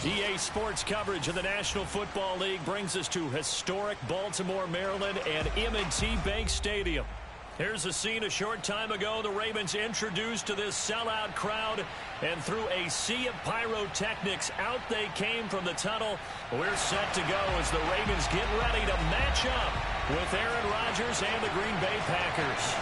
EA Sports coverage of the National Football League brings us to historic Baltimore, Maryland, and M&T Bank Stadium. Here's a scene a short time ago. The Ravens introduced to this sellout crowd, and through a sea of pyrotechnics, out they came from the tunnel. We're set to go as the Ravens get ready to match up with Aaron Rodgers and the Green Bay Packers.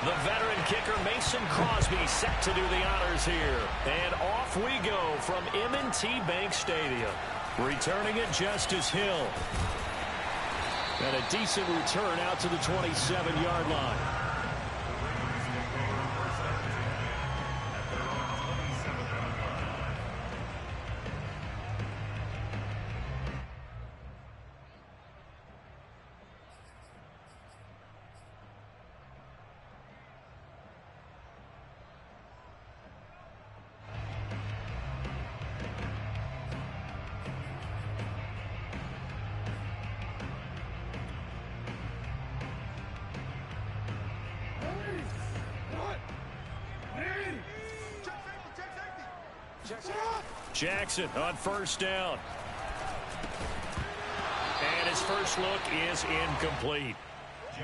The veteran kicker Mason Crosby set to do the honors here. And off we go from M&T Bank Stadium. Returning it, Justice Hill. And a decent return out to the 27-yard line. Jackson on first down. And his first look is incomplete.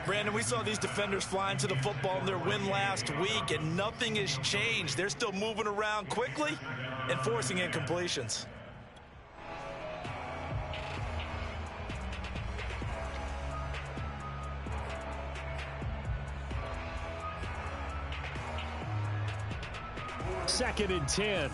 Brandon, we saw these defenders flying to the football in their win last week, and nothing has changed. They're still moving around quickly and forcing incompletions. Second and 10.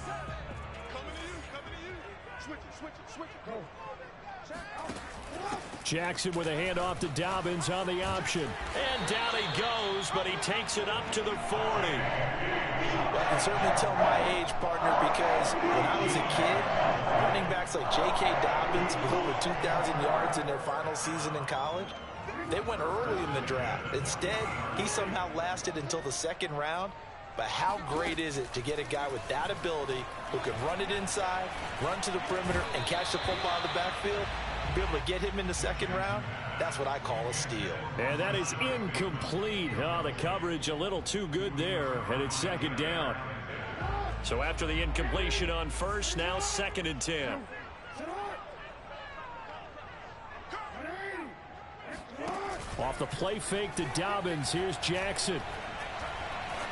Jackson with a handoff to Dobbins on the option. And down he goes, but he takes it up to the 40. I can certainly tell my age, partner, because when I was a kid, running backs like J.K. Dobbins with over 2,000 yards in their final season in college, they went early in the draft. Instead, he somehow lasted until the second round. But how great is it to get a guy with that ability who can run it inside, run to the perimeter, and catch the football in the backfield? Be able to get him in the second round, that's what I call a steal. And that is incomplete. Oh, the coverage a little too good there, and it's second down. So after the incompletion on first, now second and 10. Off the play fake to Dobbins, here's Jackson.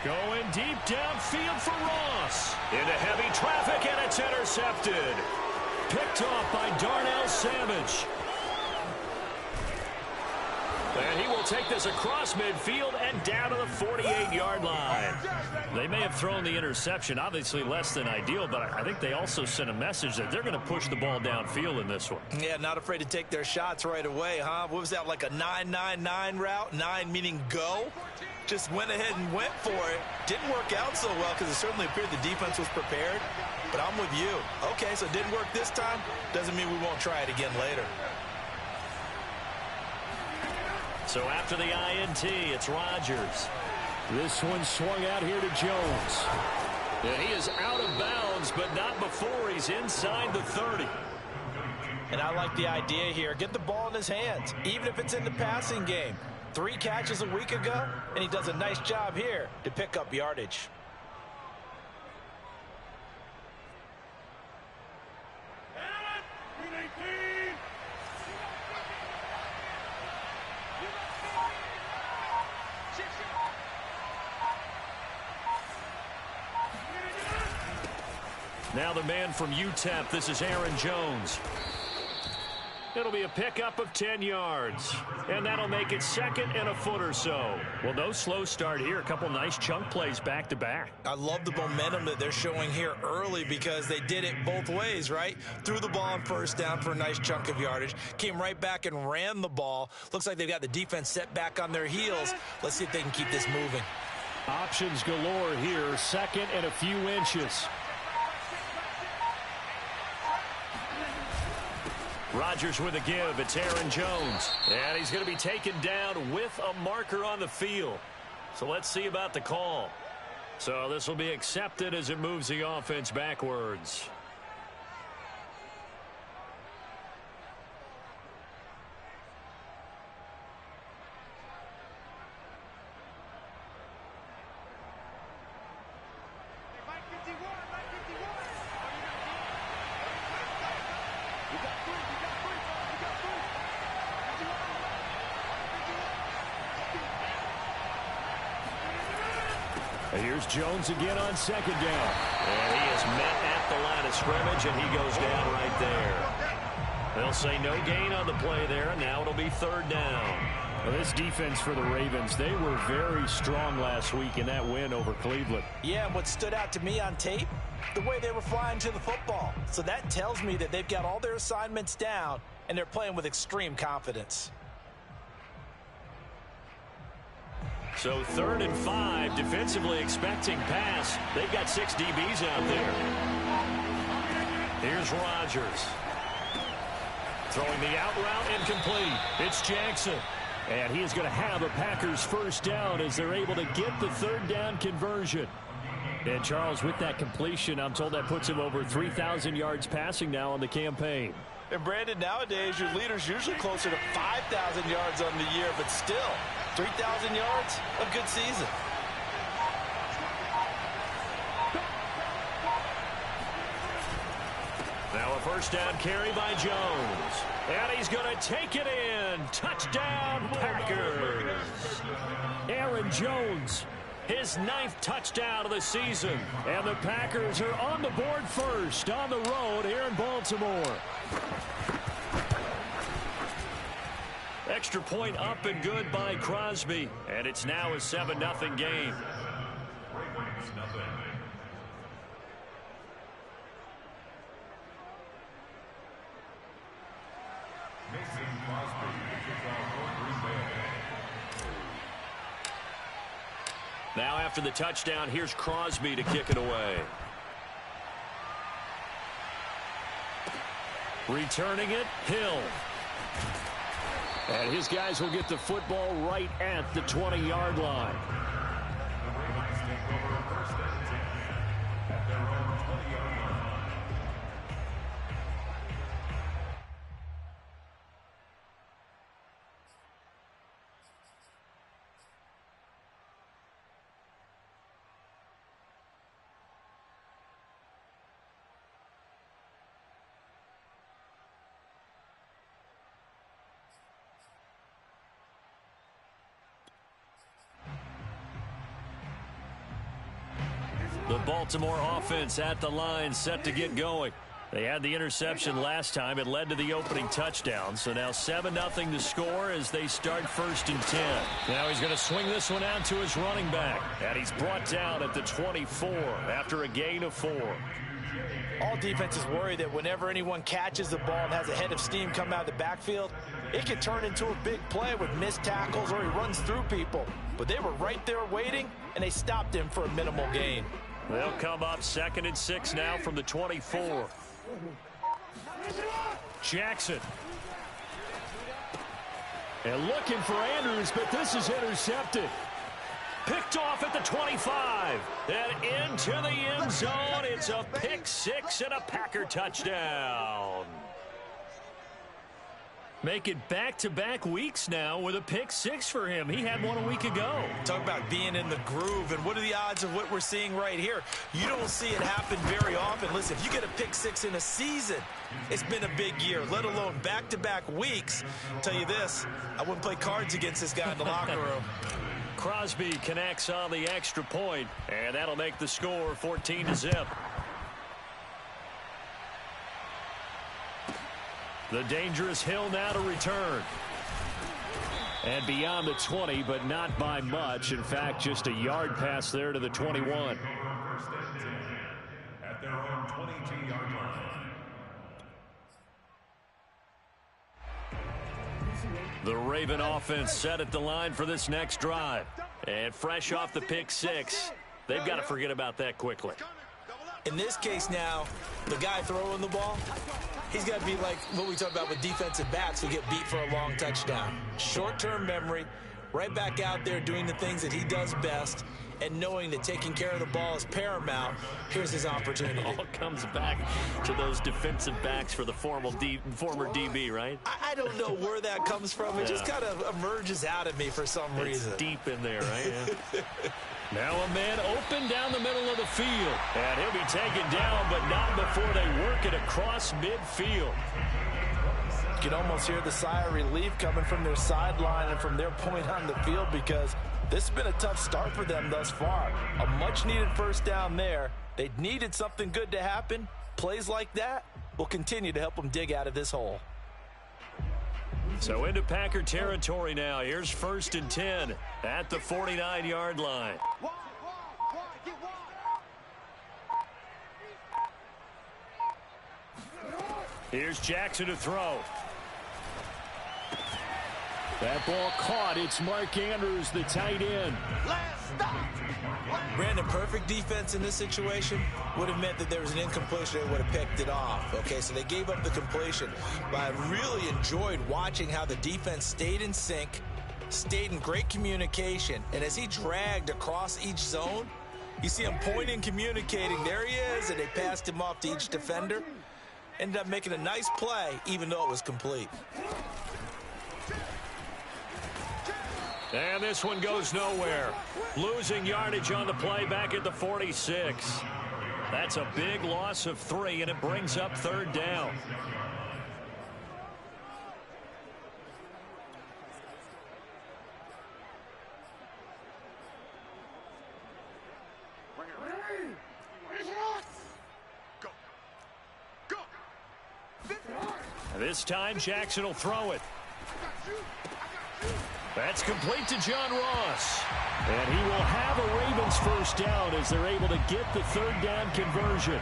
Going deep downfield for Ross. Into heavy traffic, and it's intercepted. Picked off by Darnell Savage. And he will take this across midfield and down to the 48-yard line. They may have thrown the interception, obviously less than ideal, but I think they also sent a message that they're going to push the ball downfield in this one. Yeah, not afraid to take their shots right away, huh? What was that, like a 9-9-9 route? 9 meaning go? Just went ahead and went for it. Didn't work out so well because it certainly appeared the defense was prepared. But I'm with you. Okay, so it didn't work this time. Doesn't mean we won't try it again later. So after the INT, it's Rodgers. This one swung out here to Jones. And he is out of bounds, but not before he's inside the 30. And I like the idea here. Get the ball in his hands, even if it's in the passing game. 3 catches a week ago, and he does a nice job here to pick up yardage. Now the man from UTEP, this is Aaron Jones. It'll be a pickup of 10 yards. And that'll make it second and a foot or so. Well, no slow start here. A couple nice chunk plays back-to-back. I love the momentum that they're showing here early because they did it both ways, right? Threw the ball on first down for a nice chunk of yardage. Came right back and ran the ball. Looks like they've got the defense set back on their heels. Let's see if they can keep this moving. Options galore here. Second and a few inches. Rodgers with a give. It's Aaron Jones. And he's going to be taken down with a marker on the field. So let's see about the call. So this will be accepted as it moves the offense backwards. And here's Jones again on second down. And he is met at the line of scrimmage, and he goes down right there. They'll say no gain on the play there, and now it'll be third down. Well, this defense for the Ravens, they were very strong last week in that win over Cleveland. Yeah, and what stood out to me on tape, the way they were flying to the football. So that tells me that they've got all their assignments down, and they're playing with extreme confidence. So 3rd and 5, defensively expecting pass. They've got 6 DBs out there. Here's Rodgers. Throwing the out route incomplete. It's Jackson. And he is going to have a Packers first down as they're able to get the 3rd down conversion. And Charles, with that completion, I'm told that puts him over 3,000 yards passing now on the campaign. And Brandon, nowadays your leader's usually closer to 5,000 yards on the year, but still, 3,000 yards, a good season. Now a first down carry by Jones. And he's going to take it in. Touchdown, Packers. Aaron Jones, his 9th touchdown of the season. And the Packers are on the board first on the road here in Baltimore. Extra point up and good by Crosby. And it's now a 7-0 game. Now after the touchdown, here's Crosby to kick it away. Returning it, Hill. And his guys will get the football right at the 20-yard line. The Baltimore offense at the line, set to get going. They had the interception last time. It led to the opening touchdown. So now 7-0 to score as they start 1st and 10. Now he's going to swing this one out to his running back. And he's brought down at the 24 after a gain of 4. All defenses worry that whenever anyone catches the ball and has a head of steam come out of the backfield, it can turn into a big play with missed tackles or he runs through people. But they were right there waiting, and they stopped him for a minimal gain. They'll come up 2nd and 6 now from the 24. Jackson. And looking for Andrews, but this is intercepted. Picked off at the 25. And into the end zone. It's a pick 6 and a Packer touchdown. Make it back-to-back weeks now with a pick 6 for him. He had one a week ago. Talk about being in the groove, and what are the odds of what we're seeing right here? You don't see it happen very often. Listen, if you get a pick 6 in a season, it's been a big year, let alone back-to-back weeks. I'll tell you this, I wouldn't play cards against this guy in the locker room. Crosby connects on the extra point, and that'll make the score 14-0. The dangerous Hill now to return. And beyond the 20, but not by much. In fact, just a yard pass there to the 21. At their own 22-yard line. The Raven offense set at the line for this next drive. And fresh off the pick 6, they've got to forget about that quickly. In this case now, the guy throwing the ball, he's got to be like what we talk about with defensive backs who get beat for a long touchdown. Short-term memory, right back out there doing the things that he does best, and knowing that taking care of the ball is paramount. Here's his opportunity. It all comes back to those defensive backs for the former DB, right? I don't know where that comes from. It just kind of emerges out of me for some reason. It's deep in there, right? Yeah. Now a man open down the middle of the field. And he'll be taken down, but not before they work it across midfield. You can almost hear the sigh of relief coming from their sideline and from their point on the field, because this has been a tough start for them thus far. A much-needed first down there. They needed something good to happen. Plays like that will continue to help them dig out of this hole. So into Packer territory now. Here's 1st and 10 at the 49-yard line. Here's Jackson to throw. That ball caught. It's Mark Andrews, the tight end. Brandon, perfect defense in this situation would have meant that there was an incompletion. They would have picked it off. Okay, so they gave up the completion. But I really enjoyed watching how the defense stayed in sync, stayed in great communication. And as he dragged across each zone, you see him pointing, communicating. There he is, and they passed him off to each defender. Ended up making a nice play, even though it was complete. And this one goes nowhere. Losing yardage on the play back at the 46. That's a big loss of 3, and it brings up 3rd down. This time, Jackson will throw it. That's complete to John Ross. And he will have a Ravens first down as they're able to get the 3rd down conversion.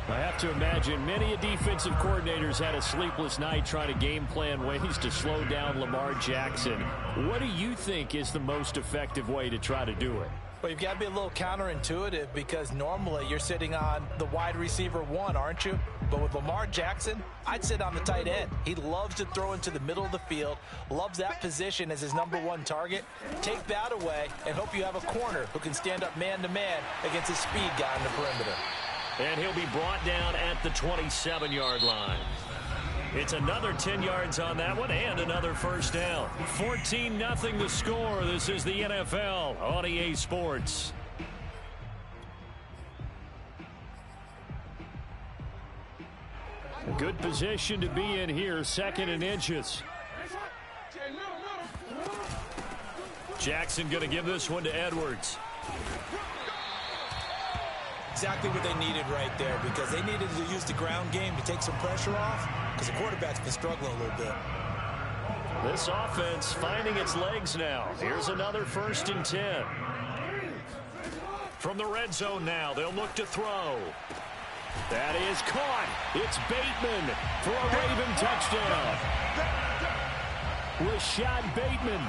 I have to imagine many defensive coordinators had a sleepless night trying to game plan ways to slow down Lamar Jackson. What do you think is the most effective way to try to do it? Well, you've got to be a little counterintuitive, because normally you're sitting on the wide receiver 1, aren't you? But with Lamar Jackson, I'd sit on the tight end. He loves to throw into the middle of the field, loves that position as his #1 target. Take that away and hope you have a corner who can stand up man-to-man against a speed guy on the perimeter. And he'll be brought down at the 27-yard line. It's another 10 yards on that one and another first down. 14-0 the score. This is the NFL on EA Sports. A good position to be in here, 2nd and inches. Jackson going to give this one to Edwards. Exactly what they needed right there, because they needed to use the ground game to take some pressure off, because the quarterback's been struggling a little bit. This offense finding its legs now. Here's another 1st and 10. From the red zone now, they'll look to throw. That is caught. It's Bateman for a Raven touchdown. Rashad Bateman,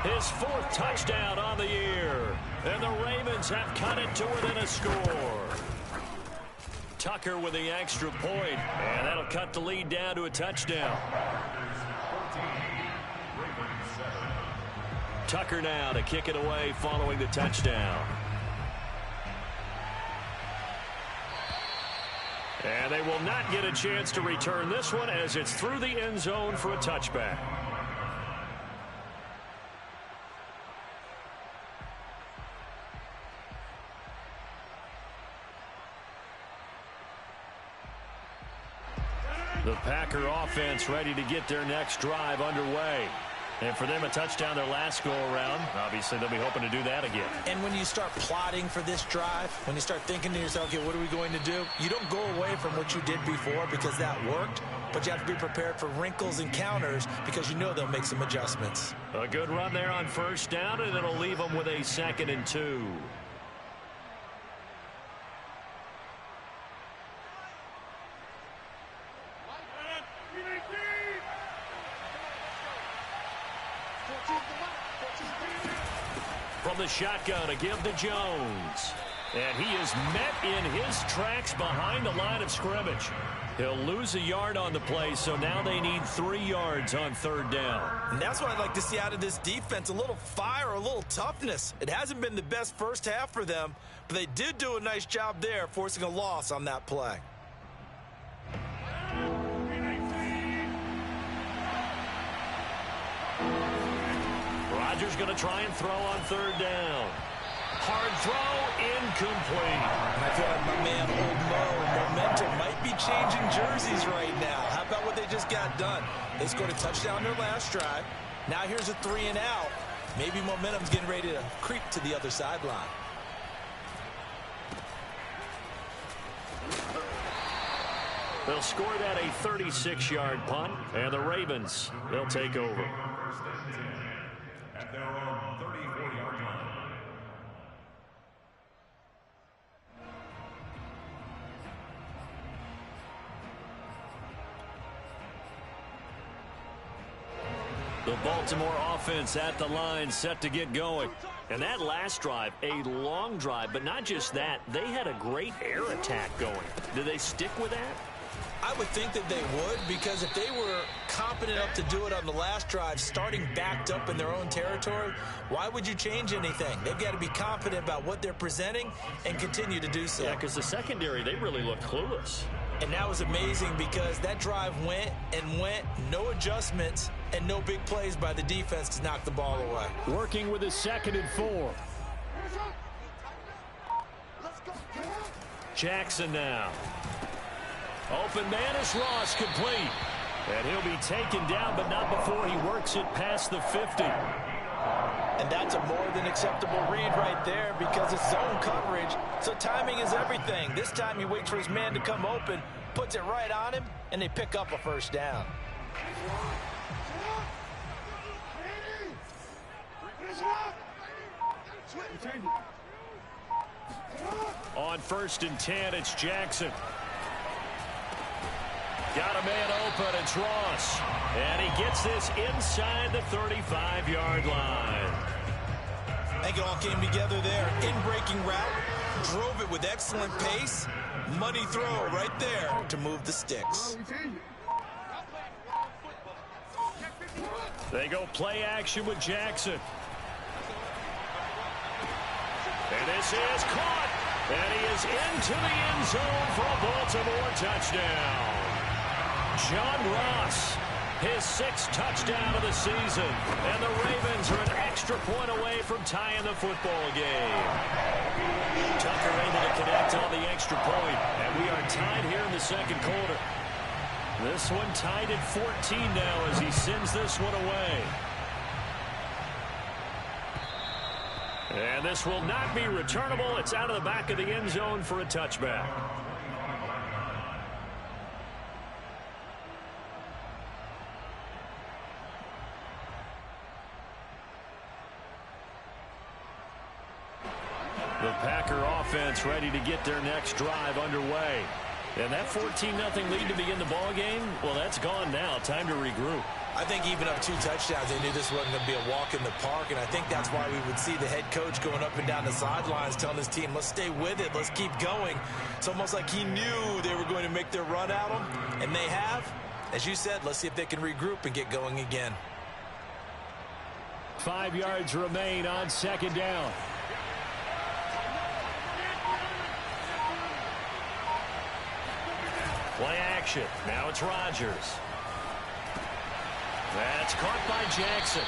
his 4th touchdown on the year. And the Ravens have cut it to within a score. Tucker with the extra point, and that'll cut the lead down to a touchdown. Tucker now to kick it away following the touchdown. And they will not get a chance to return this one, as it's through the end zone for a touchback. The Packer offense ready to get their next drive underway. And for them, a touchdown their last go-around. Obviously, they'll be hoping to do that again. And when you start plotting for this drive, when you start thinking to yourself, okay, what are we going to do? You don't go away from what you did before, because that worked. But you have to be prepared for wrinkles and counters, because you know they'll make some adjustments. A good run there on 1st down, and it'll leave them with a 2nd and 2. From the shotgun, a give to Jones. And he is met in his tracks behind the line of scrimmage. He'll lose a yard on the play, so now they need 3 yards on 3rd down. And that's what I'd like to see out of this defense, a little fire, a little toughness. It hasn't been the best first half for them, but they did do a nice job there, forcing a loss on that play. Rodgers going to try and throw on 3rd down. Hard throw, incomplete. And I feel like my man, Old Mo, momentum might be changing jerseys right now. How about what they just got done? They scored a touchdown their last drive. Now here's a 3 and out. Maybe momentum's getting ready to creep to the other sideline. They'll score that a 36-yard punt, and the Ravens, they'll take over. At their own 34-yard line. The Baltimore offense at the line, set to get going. And that last drive, a long drive, but not just that. They had a great air attack going. Did they stick with that? I would think that they would, because if they were competent enough to do it on the last drive, starting backed up in their own territory, why would you change anything? They've got to be confident about what they're presenting and continue to do so. Yeah, because the secondary, they really looked clueless. And that was amazing because that drive went and went, no adjustments, and no big plays by the defense to knock the ball away. Working with a 2nd and 4. Jackson now. Open man is Ross, complete. And he'll be taken down, but not before he works it past the 50. And that's a more than acceptable read right there because it's zone coverage, so timing is everything. This time he waits for his man to come open, puts it right on him, and they pick up a first down. On 1st and 10, it's Jackson. Got a man open, it's Ross. And he gets this inside the 35-yard line. I think it all came together there. In-breaking route, drove it with excellent pace. Money throw right there to move the sticks. They go play action with Jackson. And this is caught. And he is into the end zone for a Baltimore touchdown. John Ross, his 6th touchdown of the season. And the Ravens are an extra point away from tying the football game. Tucker able to connect on the extra point. And we are tied here in the 2nd quarter. This one tied at 14 now as he sends this one away. And this will not be returnable. It's out of the back of the end zone for a touchback. The Packer offense ready to get their next drive underway. And that 14-0 lead to begin the ball game, well, that's gone now. Time to regroup. I think even up 2 touchdowns, they knew this wasn't going to be a walk in the park, and I think that's why we would see the head coach going up and down the sidelines telling his team, let's stay with it, let's keep going. It's almost like he knew they were going to make their run at him, and they have. As you said, let's see if they can regroup and get going again. 5 yards remain on 2nd down. Play action. Now it's Rodgers. That's caught by Jackson.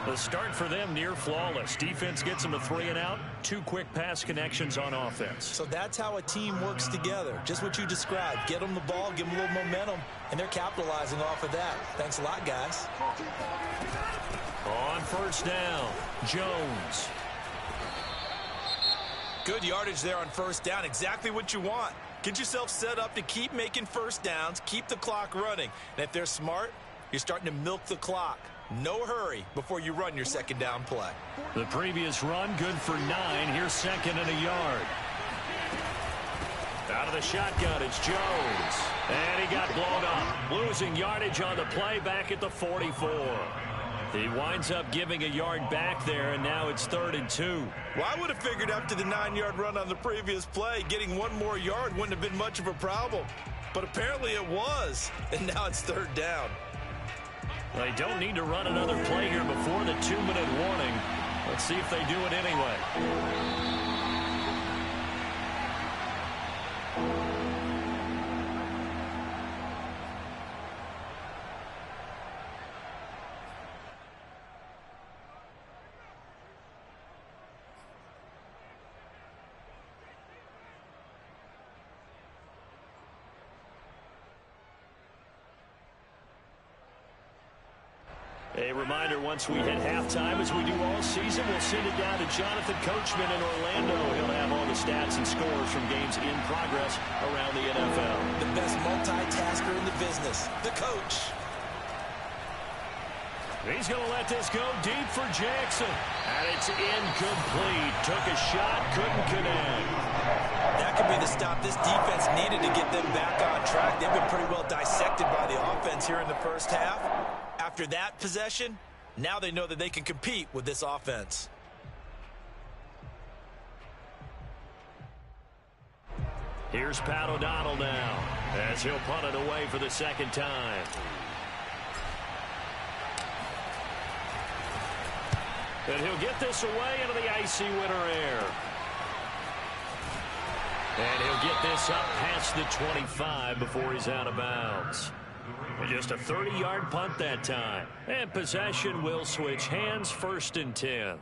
The start for them near flawless. Defense gets them a 3 and out. 2 quick pass connections on offense. So that's how a team works together. Just what you described. Get them the ball, give them a little momentum, and they're capitalizing off of that. Thanks a lot, guys. On 1st down, Jones. Good yardage there on 1st down. Exactly what you want. Get yourself set up to keep making 1st downs, keep the clock running. And if they're smart, you're starting to milk the clock. No hurry before you run your 2nd down play. The previous run, good for 9. Here's 2nd and a yard. Out of the shotgun, it's Jones. And he got blown up. Losing yardage on the play back at the 44. He winds up giving a yard back there, and now it's 3rd and 2. Well, I would have figured after the 9-yard run on the previous play, getting 1 more yard wouldn't have been much of a problem. But apparently it was, and now it's 3rd down. They don't need to run another play here before the 2-minute warning. Let's see if they do it anyway. A reminder, once we hit halftime, as we do all season, we'll send it down to Jonathan Coachman in Orlando. He'll have all the stats and scores from games in progress around the NFL. The best multitasker in the business, the coach. He's going to let this go deep for Jackson. And it's incomplete. Took a shot, couldn't connect. That could be the stop this defense needed to get them back on track. They've been pretty well dissected by the offense here in the first half. After that possession, now they know that they can compete with this offense. Here's Pat O'Donnell now, as he'll punt it away for the second time. And he'll get this away into the icy winter air. And he'll get this up past the 25 before he's out of bounds. Just a 30-yard punt that time. And possession will switch hands, 1st and 10.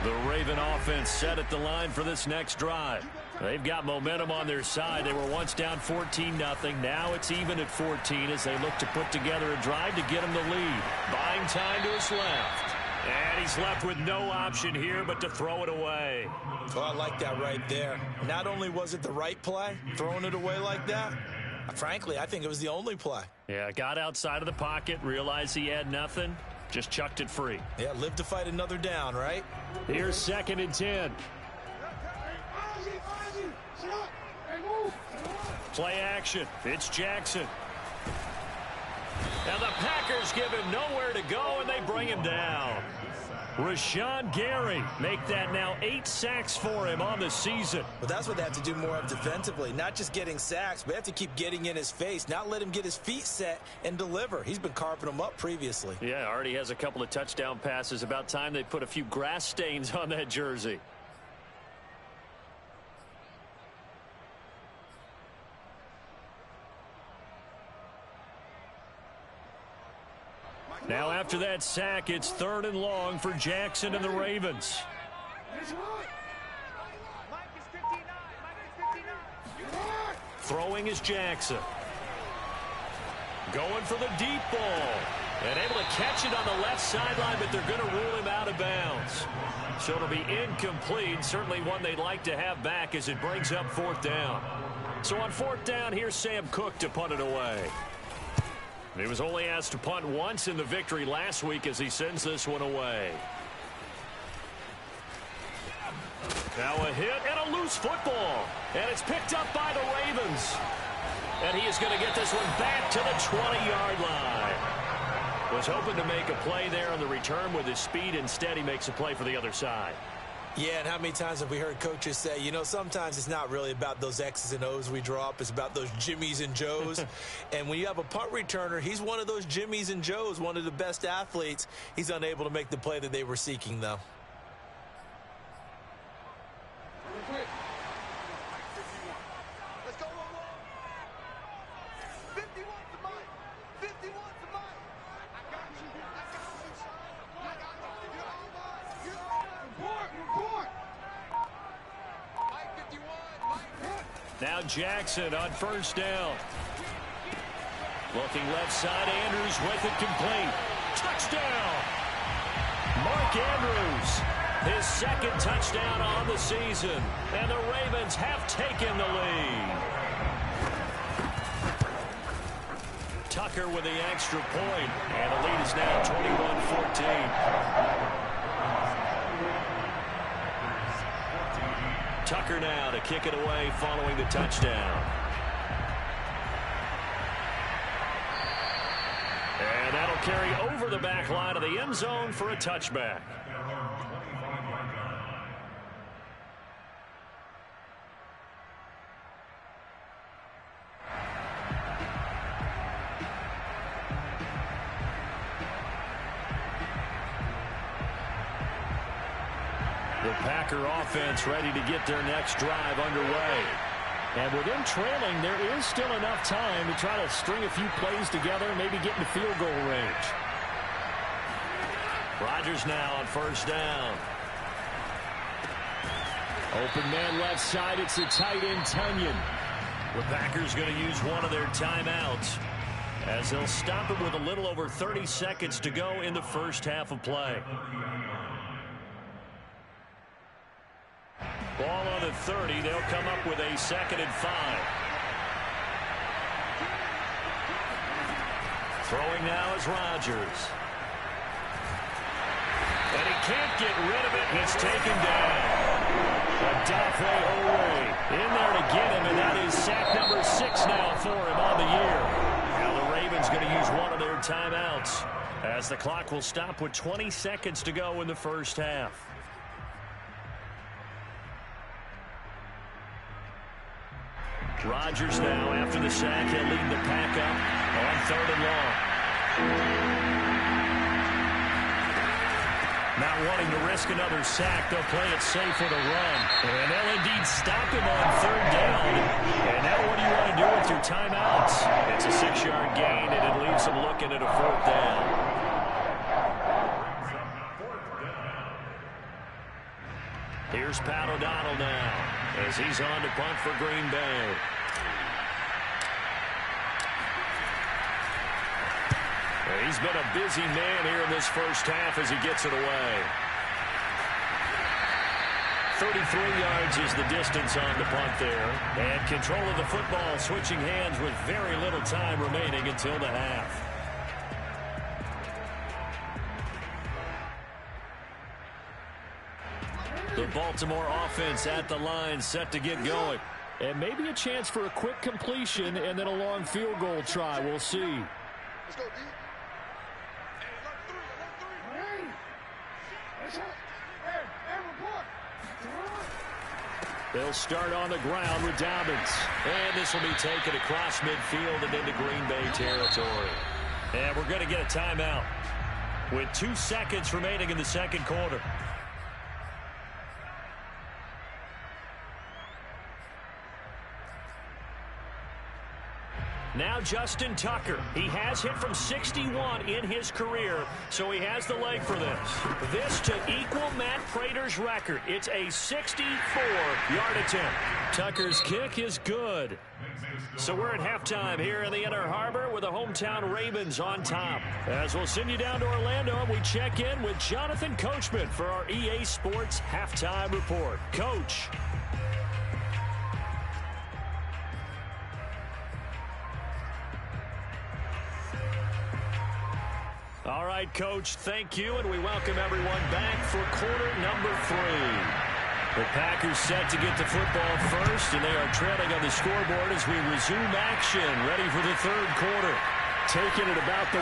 The Raven offense set at the line for this next drive. They've got momentum on their side. They were once down 14-0. Now it's even at 14 as they look to put together a drive to get them the lead. Buying time to his left. And he's left with no option here but to throw it away. Oh, I like that right there. Not only was it the right play, throwing it away like that, frankly, I think it was the only play. Yeah, got outside of the pocket, realized he had nothing, just chucked it free. Yeah, live to fight another down, right? Here's 2nd and 10. Play action. It's Jackson. And the Packers give him nowhere to go, and they bring him down. Rashawn Gary make that now 8 sacks for him on the season. But that's what they have to do more of defensively. Not just getting sacks, but they have to keep getting in his face. Not let him get his feet set and deliver. He's been carving them up previously. Yeah, already has a couple of touchdown passes. About time they put a few grass stains on that jersey. Now after that sack, it's 3rd and long for Jackson and the Ravens. Throwing is Jackson. Going for the deep ball. And able to catch it on the left sideline, but they're going to rule him out of bounds. So it'll be incomplete. Certainly one they'd like to have back as it brings up 4th down. So on 4th down, here's Sam Cook to punt it away. He was only asked to punt once in the victory last week as he sends this one away. Now a hit and a loose football. And it's picked up by the Ravens. And he is going to get this one back to the 20-yard line. Was hoping to make a play there on the return with his speed. Instead, he makes a play for the other side. Yeah, and how many times have we heard coaches say, you know, sometimes it's not really about those X's and O's we draw up. It's about those Jimmies and Joes. And when you have a punt returner, he's one of those Jimmies and Joes, one of the best athletes. He's unable to make the play that they were seeking, though. Now Jackson on 1st down. Looking left side, Andrews with it complete. Touchdown! Mark Andrews, his 2nd touchdown on the season. And the Ravens have taken the lead. Tucker with the extra point. And the lead is now 21-14. Tucker now to kick it away following the touchdown. And that'll carry over the back line of the end zone for a touchback. The Packer offense ready to get their next drive underway. And with them trailing, there is still enough time to try to string a few plays together and maybe get into field goal range. Rodgers now on first down. Open man left side. It's the tight end, Tonyan. The Packers going to use one of their timeouts as they'll stop it with a little over 30 seconds to go in the first half of play. Ball on the 30. They'll come up with a 2nd and 5. Throwing now is Rodgers. And he can't get rid of it. It's taken down. Odafe Oweh in there to get him, and that is sack number 6 now for him on the year. Now the Ravens going to use one of their timeouts as the clock will stop with 20 seconds to go in the first half. Rodgers now, after the sack, he'll lead the pack up on 3rd and long. Not wanting to risk another sack, they'll play it safe with a run. And they'll indeed stop him on 3rd down. And now what do you want to do with your timeouts? It's a 6-yard gain, and it leaves them looking at a 4th down. Here's Pat O'Donnell now as he's on to punt for Green Bay. He's been a busy man here in this first half as he gets it away. 33 yards is the distance on the punt there. And control of the football switching hands with very little time remaining until the half. The Baltimore offense at the line set to get going. And maybe a chance for a quick completion and then a long field goal try. We'll see. Let's go, D. They'll start on the ground with Dobbins. And this will be taken across midfield and into Green Bay territory. And we're going to get a timeout with 2 seconds remaining in the second quarter. Now Justin Tucker. He has hit from 61 in his career, so he has the leg for this. This to equal Matt Prater's record. It's a 64-yard attempt. Tucker's kick is good. So we're at halftime here in the Inner Harbor with the hometown Ravens on top. As we'll send you down to Orlando, and we check in with Jonathan Coachman for our EA Sports Halftime Report. Coach. All right, Coach, thank you, and we welcome everyone back for quarter number 3. The Packers set to get the football first, and they are trailing on the scoreboard as we resume action, ready for the third quarter. Taking it about the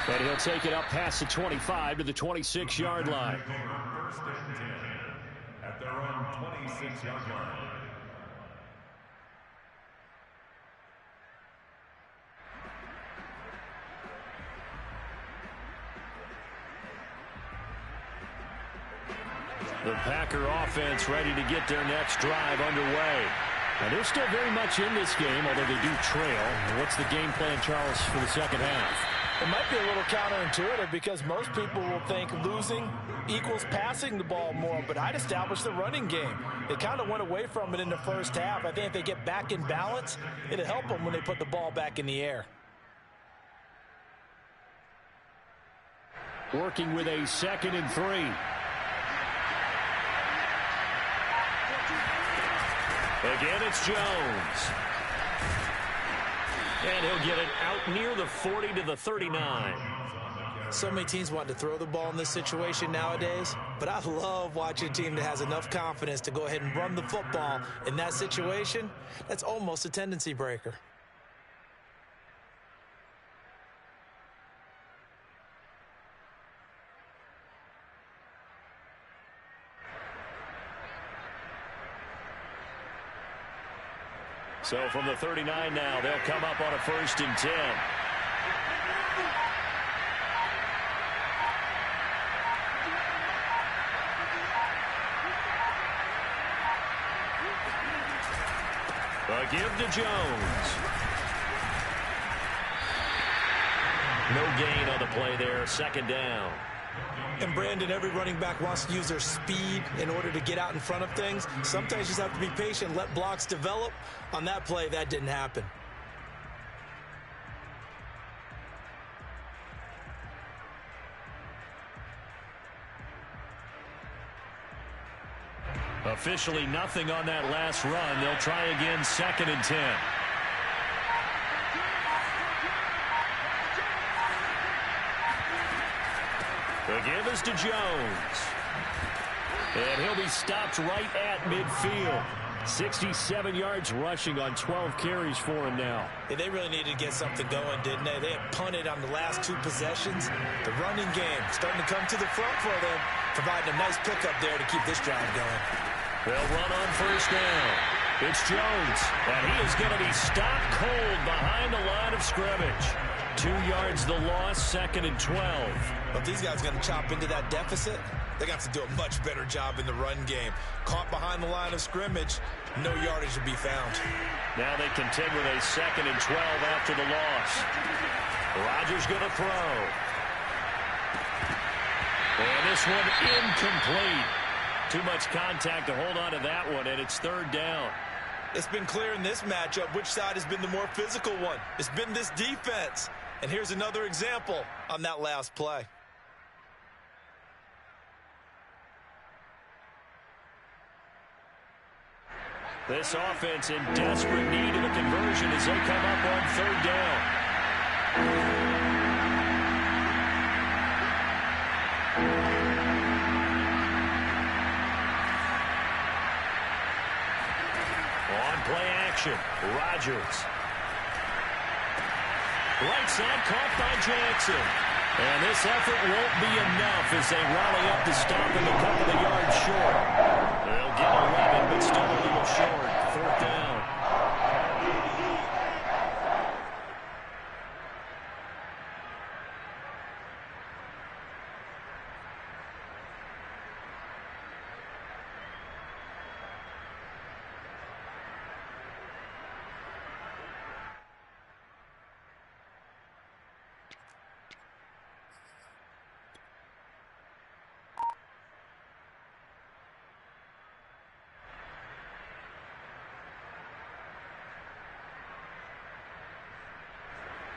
1. And he'll take it up past the 25 to the 26-yard line. First and 10 at their own 26-yard line. The Packer offense ready to get their next drive underway. And they're still very much in this game, although they do trail. What's the game plan, Charles, for the second half? It might be a little counterintuitive because most people will think losing equals passing the ball more, but I'd establish the running game. They kind of went away from it in the first half. I think if they get back in balance, it'll help them when they put the ball back in the air. Working with a 2nd and 3. Again, it's Jones. And he'll get it out near the 40 to the 39. So many teams want to throw the ball in this situation nowadays, but I love watching a team that has enough confidence to go ahead and run the football in that situation. That's almost a tendency breaker. So from the 39 now, they'll come up on a 1st and 10. A give to Jones. No gain on the play there. Second down. And Brandon, every running back wants to use their speed in order to get out in front of things. Sometimes you just have to be patient, let blocks develop. On that play, that didn't happen. Officially nothing on that last run. They'll try again, 2nd and 10. The give is to Jones. And he'll be stopped right at midfield. 67 yards rushing on 12 carries for him now. Yeah, they really needed to get something going, didn't they? They had punted on the last 2 possessions. The running game starting to come to the front for them, providing a nice pickup there to keep this drive going. They'll run on 1st down. It's Jones, and he is going to be stopped cold behind the line of scrimmage. 2 yards the loss, 2nd and 12. But these guys are going to chop into that deficit. They're going to have to do a much better job in the run game. Caught behind the line of scrimmage, no yardage to be found. Now they contend with a 2nd and 12 after the loss. Rodgers going to throw. And this one incomplete. Too much contact to hold on to that one, and it's 3rd down. It's been clear in this matchup which side has been the more physical one. It's been this defense. And here's another example on that last play. This offense in desperate need of a conversion as they come up on 3rd down. Play action. Rodgers. Right side caught by Jackson. And this effort won't be enough as they rally up to stop him a couple of yards short. They'll get 11, but still a little short. 4th down.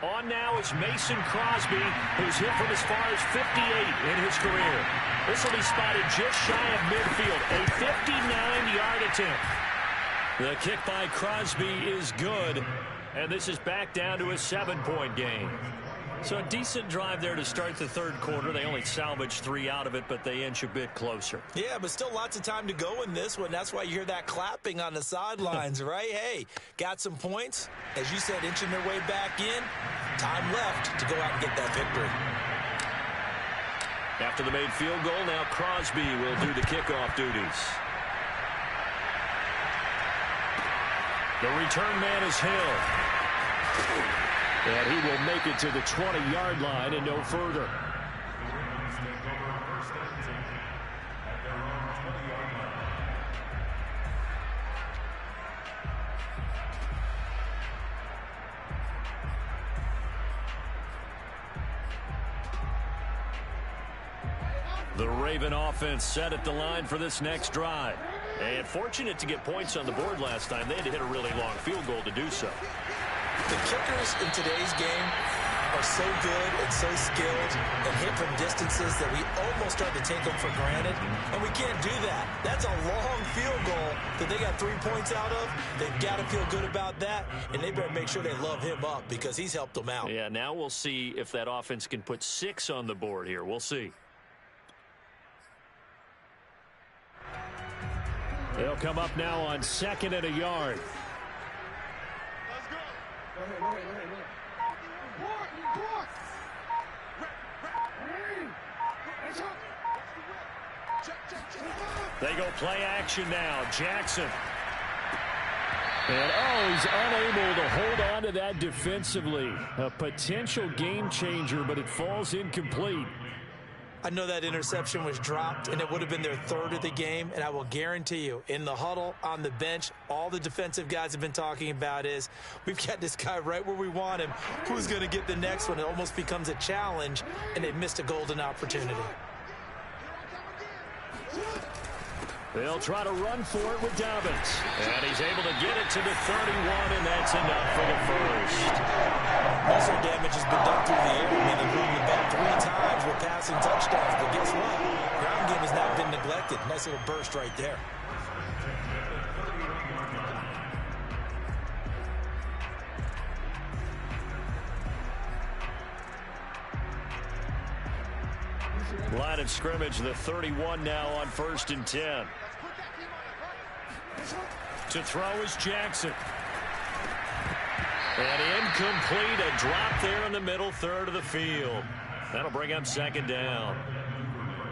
On now is Mason Crosby, who's hit from as far as 58 in his career. This will be spotted just shy of midfield, a 59-yard attempt. The kick by Crosby is good, and this is back down to a 7-point game. So a decent drive there to start the 3rd quarter. They only salvaged 3 out of it, but they inch a bit closer. Yeah, but still lots of time to go in this one. That's why you hear that clapping on the sidelines, right? Hey, got some points. As you said, inching their way back in. Time left to go out and get that victory. After the made field goal, now Crosby will do the kickoff duties. The return man is Hill. And he will make it to the 20-yard line and no further. The Raven offense set at the line for this next drive. And fortunate to get points on the board last time. They had to hit a really long field goal to do so. The kickers in today's game are so good and so skilled and hit from distances that we almost start to take them for granted. And we can't do that. That's a long field goal that they got 3 points out of. They've got to feel good about that, and they better make sure they love him up because he's helped them out. Yeah, now we'll see if that offense can put 6 on the board here. We'll see. They'll come up now on 2nd and a yard. They go play action now. Jackson. And, he's unable to hold on to that defensively. A potential game changer, but it falls incomplete. I know that interception was dropped, and it would have been their third of the game, and I will guarantee you, in the huddle, on the bench, all the defensive guys have been talking about is, we've got this guy right where we want him. Who's going to get the next one? It almost becomes a challenge, and they've missed a golden opportunity. They'll try to run for it with Dobbins. And he's able to get it to the 31, and that's enough for the first. Muscle damage has been done through the air. I mean, they've moved the ball 3 times with passing touchdowns. But guess what? Ground game has not been neglected. Nice little burst right there. Line of scrimmage, the 31 now on 1st and 10. To throw is Jackson. And incomplete, a drop there in the middle third of the field. That'll bring up 2nd down.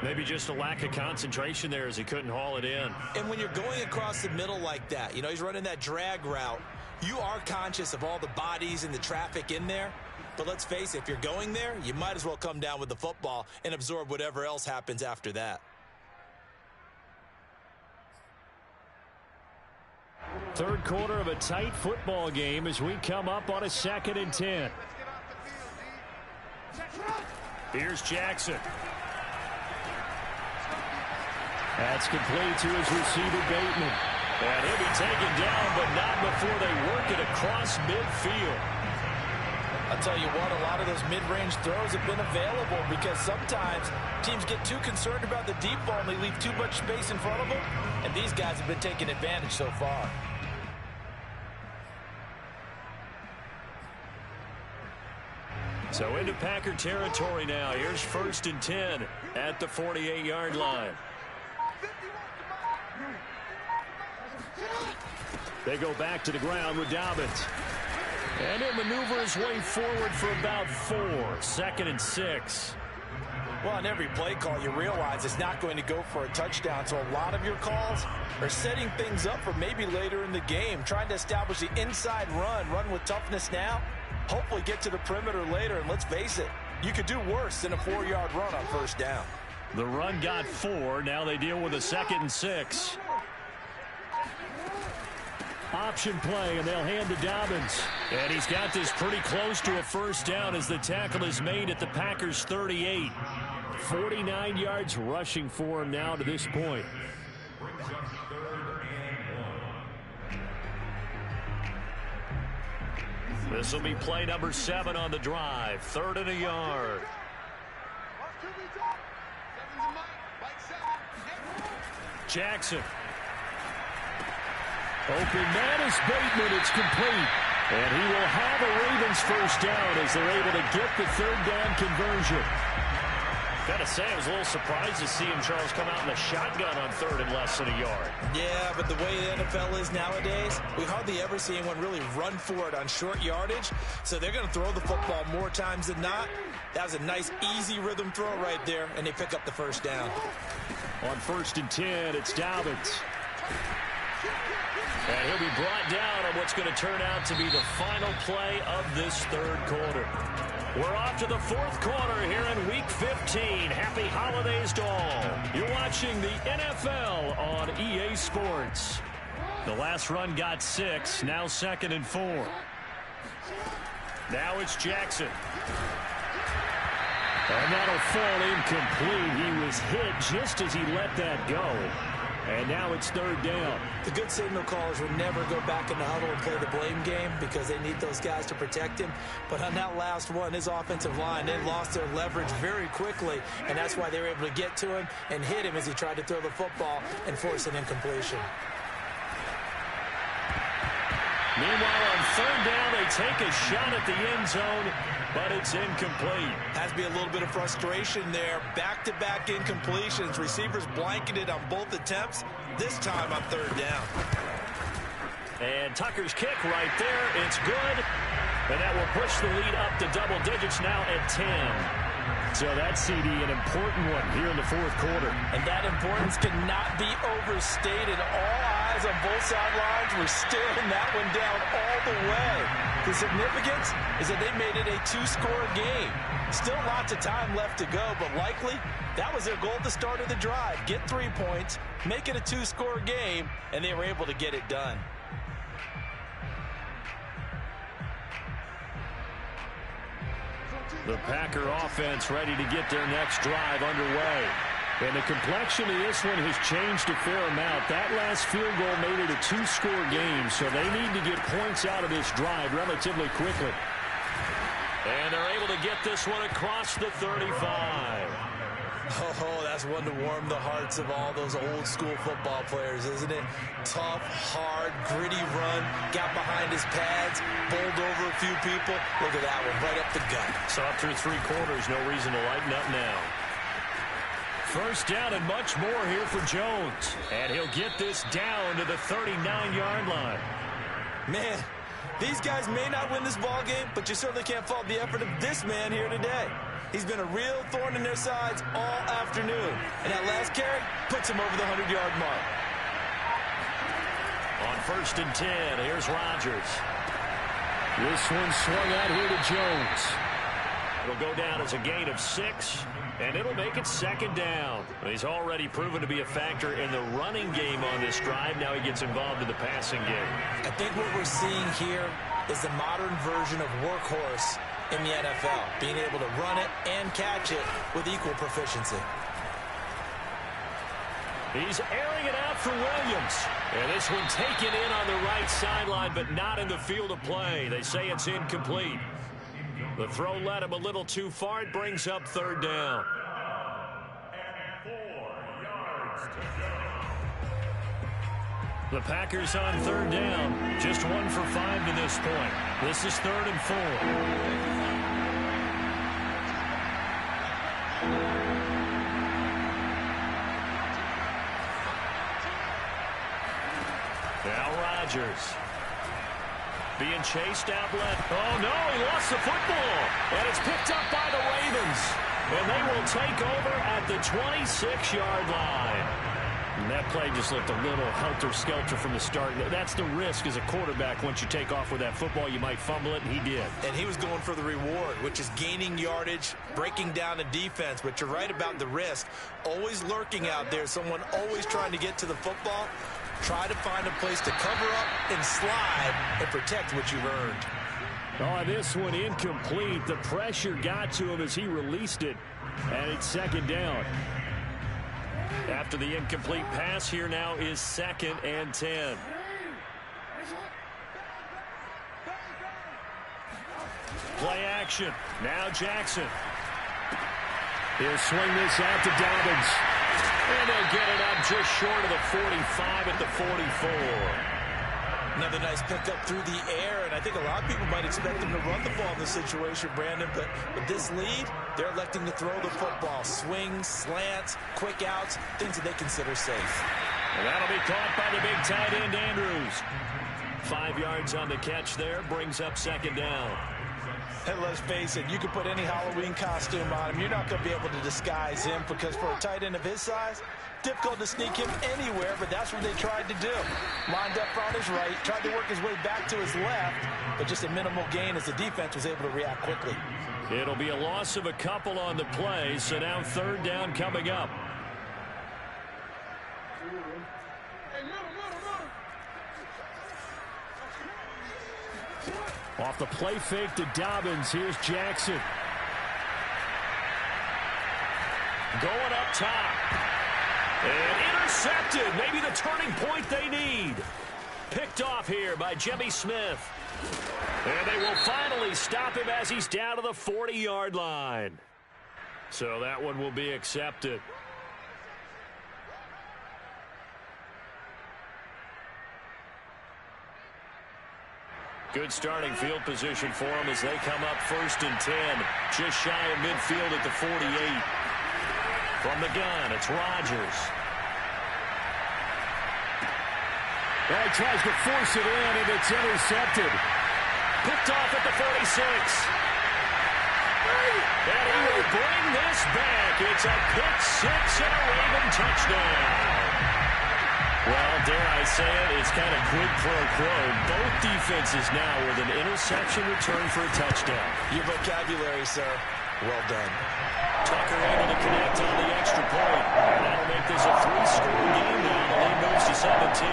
Maybe just a lack of concentration there as he couldn't haul it in. And when you're going across the middle like that, you know, he's running that drag route, you are conscious of all the bodies and the traffic in there. But let's face it, if you're going there, you might as well come down with the football and absorb whatever else happens after that. Third quarter of a tight football game as we come up on a 2nd and 10. Here's Jackson. That's complete to his receiver, Bateman. And he'll be taken down, but not before they work it across midfield. I'll tell you what, a lot of those mid-range throws have been available because sometimes teams get too concerned about the deep ball and they leave too much space in front of them, and these guys have been taking advantage so far. So into Packer territory now. Here's 1st and 10 at the 48-yard line. They go back to the ground with Dobbins. And he'll maneuver his way forward for about 4. 2nd and 6. Well, on every play call, you realize it's not going to go for a touchdown. So a lot of your calls are setting things up for maybe later in the game, trying to establish the inside run with toughness now, hopefully get to the perimeter later. And let's face it, you could do worse than a 4-yard run on 1st down. The run got 4. Now they deal with a 2nd and 6. Option play, and they'll hand to Dobbins. And he's got this pretty close to a 1st down as the tackle is made at the Packers' 38. 49 yards rushing for him now to this point. This will be play number 7 on the drive. 3rd and a yard. Jackson. Open man is Bateman. It's complete. And he will have a Ravens 1st down as they're able to get the 3rd down conversion. Got to say, I was a little surprised to see him, Charles, come out in the shotgun on 3rd and less than a yard. Yeah, but the way the NFL is nowadays, we hardly ever see anyone really run for it on short yardage. So they're going to throw the football more times than not. That was a nice, easy rhythm throw right there, and they pick up the 1st down. On 1st and 10, it's Dobbins. And he'll be brought down on what's going to turn out to be the final play of this 3rd quarter. We're off to the 4th quarter here in Week 15. Happy holidays to all. You're watching the NFL on EA Sports. The last run got 6, now 2nd and 4. Now it's Jackson. And that'll fall incomplete. He was hit just as he let that go. And now it's 3rd down. The good signal callers will never go back in the huddle and play the blame game because they need those guys to protect him. But on that last one, his offensive line, they lost their leverage very quickly, and that's why they were able to get to him and hit him as he tried to throw the football and force an incompletion. Meanwhile, on 3rd down, they take a shot at the end zone, but it's incomplete. Has to be a little bit of frustration there. Back-to-back incompletions. Receivers blanketed on both attempts, this time on 3rd down. And Tucker's kick right there. It's good. And that will push the lead up to double digits now at 10. So that CD, an important one here in the 4th quarter. And that importance cannot be overstated. All eyes guys on both sidelines were staring that one down all the way. The significance is that they made it a two-score game. Still lots of time left to go, but likely that was their goal at the start of the drive. Get 3 points, make it a two-score game, and they were able to get it done. The Packer offense ready to get their next drive underway. And the complexion of this one has changed a fair amount. That last field goal made it a two-score game, so they need to get points out of this drive relatively quickly. And they're able to get this one across the 35. Oh, that's one to warm the hearts of all those old-school football players, isn't it? Tough, hard, gritty run, got behind his pads, bowled over a few people. Look at that one, right up the gut. So up through 3 quarters, no reason to lighten up now. First down and much more here for Jones. And he'll get this down to the 39-yard line. Man, these guys may not win this ball game, but you certainly can't fault the effort of this man here today. He's been a real thorn in their sides all afternoon. And that last carry puts him over the 100-yard mark. On 1st and 10, here's Rodgers. This one swung out here to Jones. It'll go down as a gain of 6, and it'll make it 2nd down. He's already proven to be a factor in the running game on this drive. Now he gets involved in the passing game. I think what we're seeing here is the modern version of workhorse in the NFL, being able to run it and catch it with equal proficiency. He's airing it out for Williams. And this one taken in on the right sideline, but not in the field of play. They say it's incomplete. The throw led him a little too far. It brings up 3rd down. And 4 yards to go. The Packers on 3rd down. Just 1 for 5 to this point. This is 3rd and 4. Now Rodgers. Being chased out left. Oh, no, he lost the football. And it's picked up by the Ravens. And they will take over at the 26-yard line. And that play just looked a little helter-skelter from the start. That's the risk as a quarterback. Once you take off with that football, you might fumble it, and he did. And he was going for the reward, which is gaining yardage, breaking down the defense. But you're right about the risk. Always lurking out there, someone always trying to get to the football. Try to find a place to cover up and slide and protect what you've earned. Oh, this one incomplete. The pressure got to him as he released it, and it's 2nd down. After the incomplete pass, here now is 2nd and 10. Play action. Now Jackson. He'll swing this out to Dobbins. And they'll get it up just short of the 45 at the 44. Another nice pickup through the air, and I think a lot of people might expect them to run the ball in this situation, Brandon, but with this lead, they're electing to throw the football. Swings, slants, quick outs, things that they consider safe. And that'll be caught by the big tight end, Andrews. 5 yards on the catch there, brings up 2nd down. And let's face it, you can put any Halloween costume on him. You're not going to be able to disguise him because for a tight end of his size, difficult to sneak him anywhere, but that's what they tried to do. Lined up on his right, tried to work his way back to his left, but just a minimal gain as the defense was able to react quickly. It'll be a loss of a couple on the play, so now 3rd down coming up. Off the play fake to Dobbins, here's Jackson. Going up top. And intercepted. Maybe the turning point they need. Picked off here by Jimmy Smith. And they will finally stop him as he's down to the 40-yard line. So that one will be accepted. Good starting field position for them as they come up 1st and 10. Just shy of midfield at the 48. From the gun, it's Rodgers. Well, he tries to force it in, and it's intercepted. Picked off at the 46. And he will bring this back. It's a pick 6 and a Raven touchdown. Well, dare I say it, it's kind of quid pro quo. Both defenses now with an interception return for a touchdown. Your vocabulary, sir. Well done. Tucker able to connect on the extra point. And that'll make this a 3-score game now. The lead moves to 17.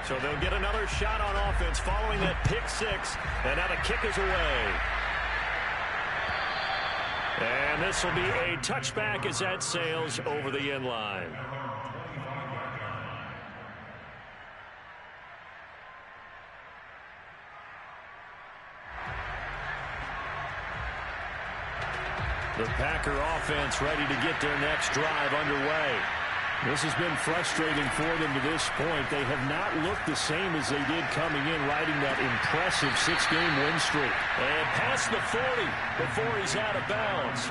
So they'll get another shot on offense following that pick six. And now the kick is away. And this will be a touchback as that sails over the end line. The Packer offense ready to get their next drive underway. This has been frustrating for them to this point. They have not looked the same as they did coming in, riding that impressive 6-game win streak. And past the 40 before he's out of bounds.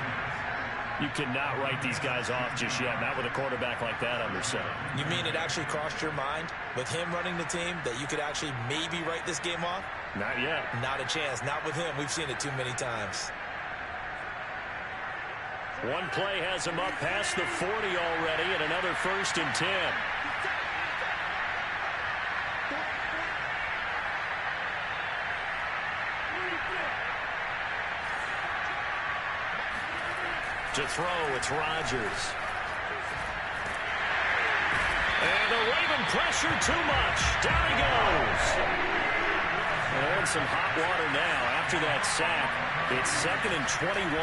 You cannot write these guys off just yet, not with a quarterback like that under center. You mean it actually crossed your mind with him running the team that you could actually maybe write this game off? Not yet. Not a chance. Not with him. We've seen it too many times. One play has him up past the 40 already, and another 1st and 10. To throw, it's Rodgers. And the Raven pressure too much. Down he goes. And some hot water now after that sack. It's 2nd and 21.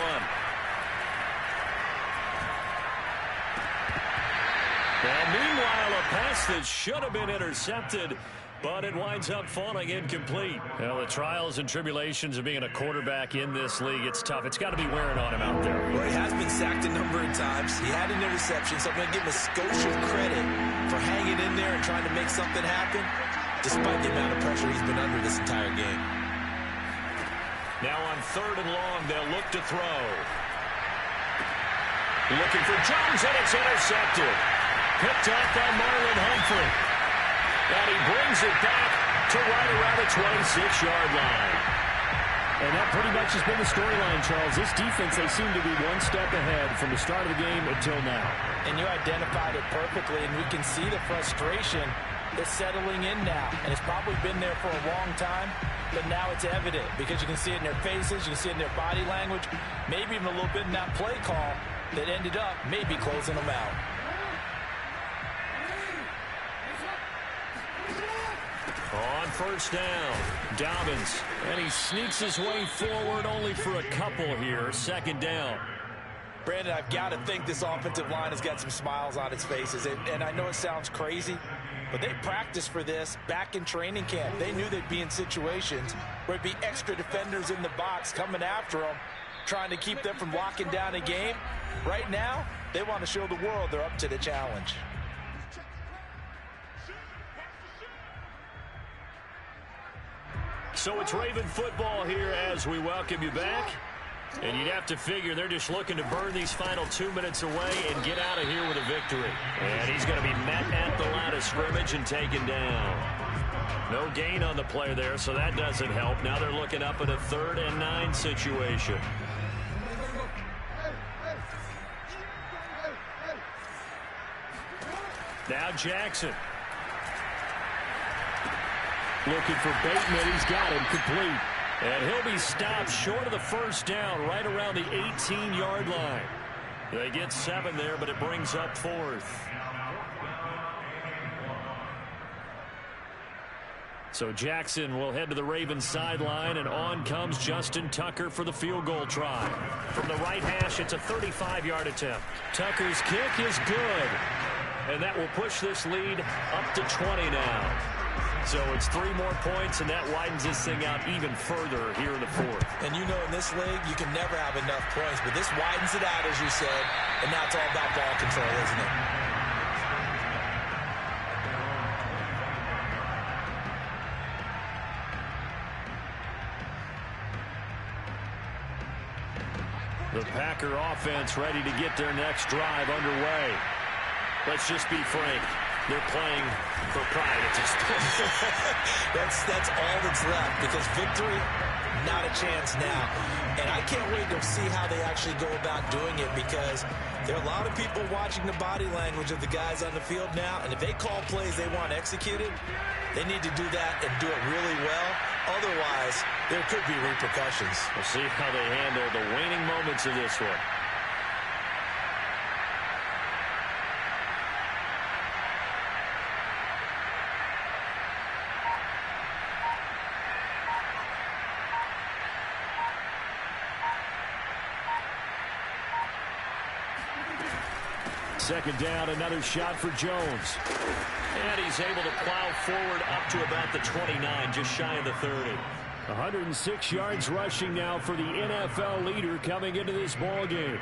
And meanwhile, a pass that should have been intercepted, but it winds up falling incomplete. Well, the trials and tribulations of being a quarterback in this league, it's tough. It's got to be wearing on him out there. Well, he has been sacked a number of times. He had an interception, so I'm going to give him a skosh of credit for hanging in there and trying to make something happen, despite the amount of pressure he's been under this entire game. Now on 3rd and long, they'll look to throw. Looking for Jones, and it's intercepted. Picked off by Marlon Humphrey. And he brings it back to right around the 26-yard line. And that pretty much has been the storyline, Charles. This defense, they seem to be one step ahead from the start of the game until now. And you identified it perfectly, and we can see the frustration that's settling in now. And it's probably been there for a long time, but now it's evident because you can see it in their faces, you can see it in their body language, maybe even a little bit in that play call that ended up maybe closing them out. On 1st down, Dobbins, and he sneaks his way forward only for a couple here. 2nd down. Brandon, I've got to think this offensive line has got some smiles on its faces, and I know it sounds crazy, but they practiced for this back in training camp. They knew they'd be in situations where there'd be extra defenders in the box coming after them, trying to keep them from locking down a game. Right now, they want to show the world they're up to the challenge. So it's Raven football here as we welcome you back. And you'd have to figure they're just looking to burn these final 2 minutes away and get out of here with a victory. And he's going to be met at the line of scrimmage and taken down. No gain on the play there, so that doesn't help. Now they're looking up at a 3rd and 9 situation. Now Jackson. Looking for Bateman. He's got him complete. And he'll be stopped short of the 1st down right around the 18-yard line. They get 7 there, but it brings up 4th. So Jackson will head to the Ravens sideline, and on comes Justin Tucker for the field goal try. From the right hash, it's a 35-yard attempt. Tucker's kick is good. And that will push this lead up to 20 now. So it's 3 more points, and that widens this thing out even further here in the 4th. And you know in this league, you can never have enough points, but this widens it out, as you said, and now it's all about ball control, isn't it? The Packer offense ready to get their next drive underway. Let's just be frank. They're playing for pride at this point. that's all that's left, because victory, not a chance now. And I can't wait to see how they actually go about doing it, because there are a lot of people watching the body language of the guys on the field now, and if they call plays they want executed, they need to do that and do it really well. Otherwise, there could be repercussions. We'll see how they handle the waning moments of this one. Second down, another shot for Jones. And he's able to plow forward up to about the 29, just shy of the 30. 106 yards rushing now for the NFL leader coming into this ball game.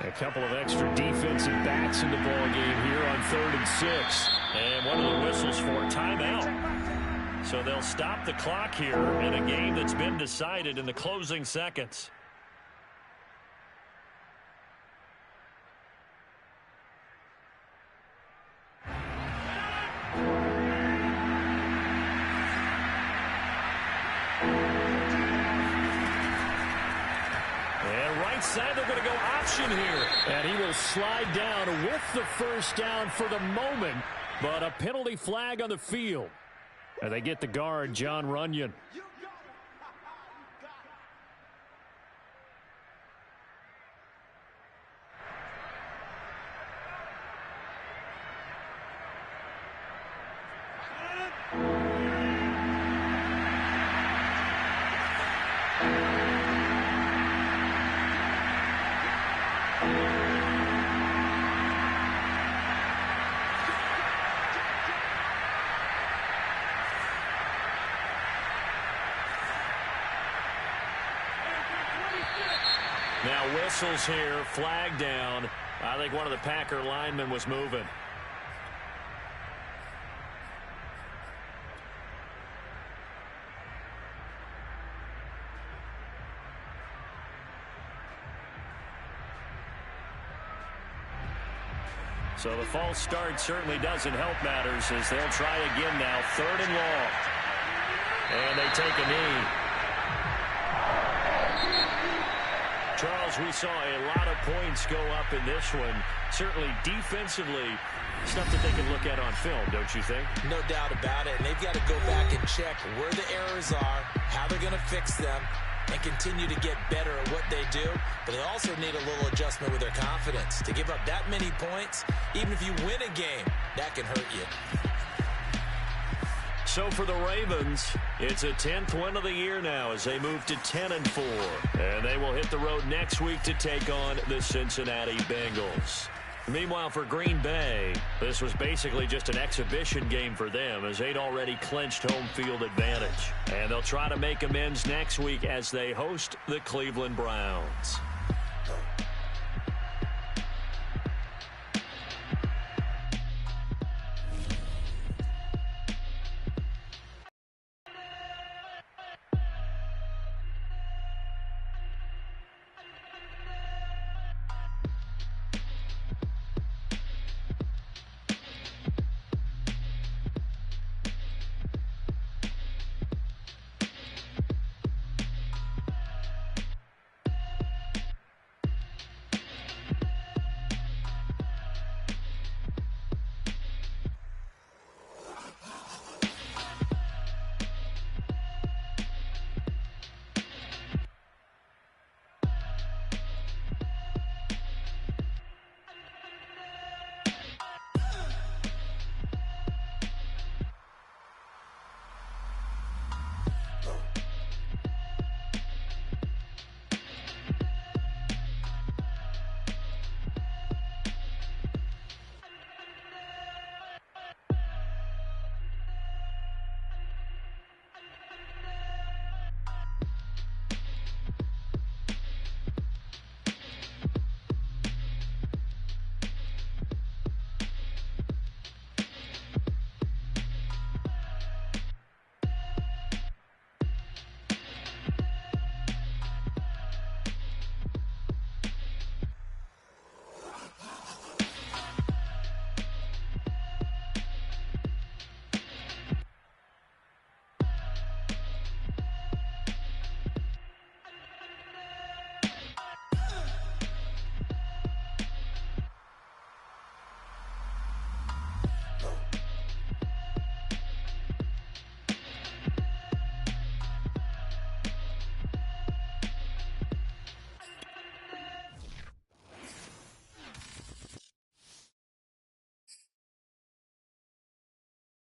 A couple of extra defensive backs in the ball game here on 3rd and 6. And one of the whistles for timeout. So they'll stop the clock here in a game that's been decided in the closing seconds. Side, they're going to go option here. And he will slide down with the first down for the moment. But a penalty flag on the field. And they get the guard, Jon Runyan. Now whistles here, flag down. I think one of the Packer linemen was moving. So the false start certainly doesn't help matters as they'll try again now. 3rd and long. And they take a knee. Charles, we saw a lot of points go up in this one. Certainly defensively, stuff that they can look at on film, don't you think? No doubt about it. And they've got to go back and check where the errors are, how they're going to fix them, and continue to get better at what they do. But they also need a little adjustment with their confidence. To give up that many points, even if you win a game, that can hurt you. So for the Ravens, it's a 10th win of the year now as they move to 10-4. And they will hit the road next week to take on the Cincinnati Bengals. Meanwhile, for Green Bay, this was basically just an exhibition game for them as they'd already clinched home field advantage. And they'll try to make amends next week as they host the Cleveland Browns.